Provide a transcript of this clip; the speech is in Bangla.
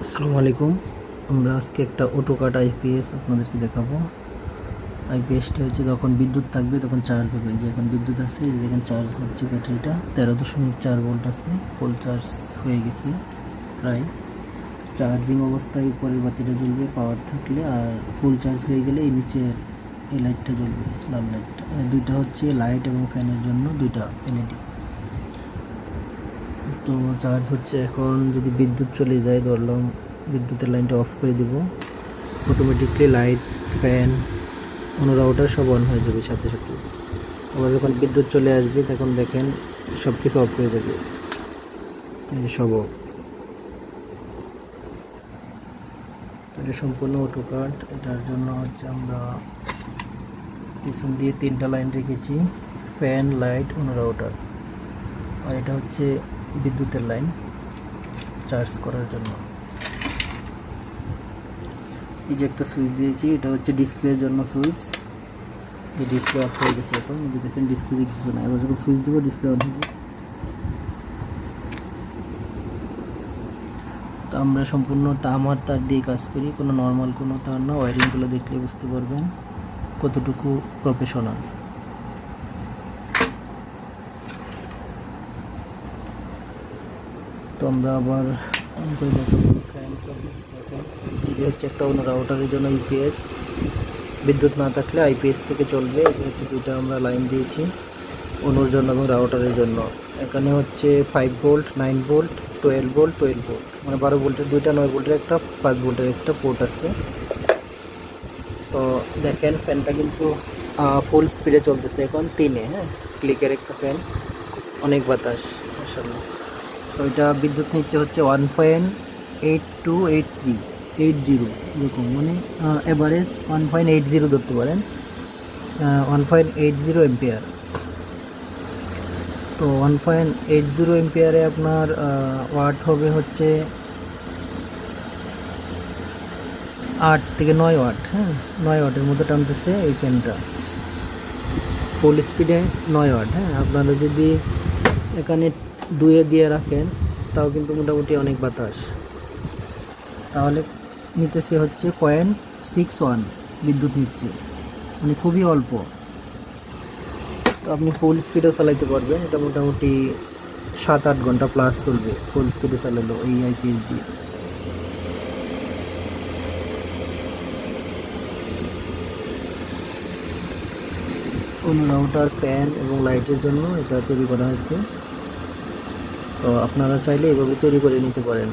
আসসালামু আলাইকুম। আমরা আজকে একটা অটোকাট আইপিএস আপনাদেরকে দেখাবো। আইপিএসটা হচ্ছে যখন বিদ্যুৎ থাকবে তখন চার্জ হবে। যে এখন বিদ্যুৎ আছে, যে এখন চার্জ হচ্ছে ব্যাটারিটা 13.4 ভোল্ট আছে, ফুল চার্জ হয়ে গেছে প্রায়। চার্জিং অবস্থায় উপরের বাতিটা জ্বলবে পাওয়ার থাকলে, আর ফুল চার্জ হয়ে গেলে এই নিচের এই লাইটটা জ্বলবে, লাল লাইটটা। দুইটা হচ্ছে লাইট এবং ফ্যানের জন্য দুইটা এলইডি। তো চার্জ হচ্ছে। এখন যদি বিদ্যুৎ চলে যায়, ধরলাম বিদ্যুতের লাইনটা অফ করে দিব, অটোমেটিকলি লাইট, ফ্যান, কোনো রাউটার সব অন হয়ে যাবে সাথে সাথে। আবার যখন বিদ্যুৎ চলে আসবে তখন দেখেন সব কিছু অফ হয়ে যাবে, এই যে সব অফ। এটা সম্পূর্ণ অটোকাট। এটার জন্য হচ্ছে আমরা পিছন দিয়ে 3টা লাইন রেখেছি, ফ্যান, লাইট, কোনো রাউটার। আর এটা হচ্ছে বিদ্যুতের লাইন চার্জ করার জন্য। এই যে একটা সুইচ দিয়েছি, এটা হচ্ছে ডিসপ্লের জন্য সুইচ। এই ডিসপ্লে অফ হয়ে গেছে, এখন যদি দেখেন ডিসপ্লে কিছু না। এবার যখন সুইচ দেবো ডিসপ্লে অন হবে। তো আমরা সম্পূর্ণ তামার তার দিয়ে কাজ করি, কোনো নর্মাল কোনো তার না। ওয়ারিংগুলো দেখলে বুঝতে পারবেন কতটুকু প্রফেশনাল। তো আমরা আবার অন করে দেখাবো। ফ্যান এটা হচ্ছে একটা অন্য রাউটারের জন্য ইউপিএস। বিদ্যুৎ না থাকলে আইপিএস থেকে চলবে। এটা হচ্ছে দুইটা আমরা লাইন দিয়েছি অনুর জন্য এবং রাউটারের জন্য। এখানে হচ্ছে 5 ভোল্ট, 9 ভোল্ট, 12 ভোল্ট, 12 ভোল্ট, মানে 12 ভোল্টের দুইটা, 9 ভোল্টের একটা, 5 ভোল্টের একটা পোর্ট আছে। তো দেখেন ফ্যানটা কিন্তু ফুল স্পিডে চলতেছে এখন 3-এ। হ্যাঁ, ক্লিকের একটা ফ্যান, অনেক বাতাস মাশাআল্লাহ। তো এটা বিদ্যুৎ নিচ্ছে হচ্ছে 1.8283 এরকম, মানে এভারেজ 1.80 ধরতে পারেন, 1.80 এম্পিয়ার। তো 1.80 এম্পিয়ারে আপনার ওয়াট হবে হচ্ছে 8 থেকে 9 ওয়াট। হ্যাঁ, 9 ওয়াটের মতো টানতেছে এই ফ্যানটা, ফুল স্পিডে 9 ওয়াট। হ্যাঁ, আপনারা যদি এখানে 2-এ দিয়ে রাখেন তাও কিন্তু মোটামুটি অনেক বাতাস। তাহলে নিতেছে হচ্ছে 0.61 বিদ্যুৎ নিচ্ছে, মানে খুবই অল্প। তো আপনি ফুল স্পিডেও চালাইতে পারবেন। এটা মোটামুটি 7-8 ঘন্টা প্লাস চলবে ফুল স্পিডে চালালো এই আইপিএস দিয়ে। কোনো রাউটার, ফ্যান এবং লাইটের জন্য এটা তৈরি করা হয়েছে। তো আপনারা চাইলে এভাবে তৈরি করে নিতে পারেন।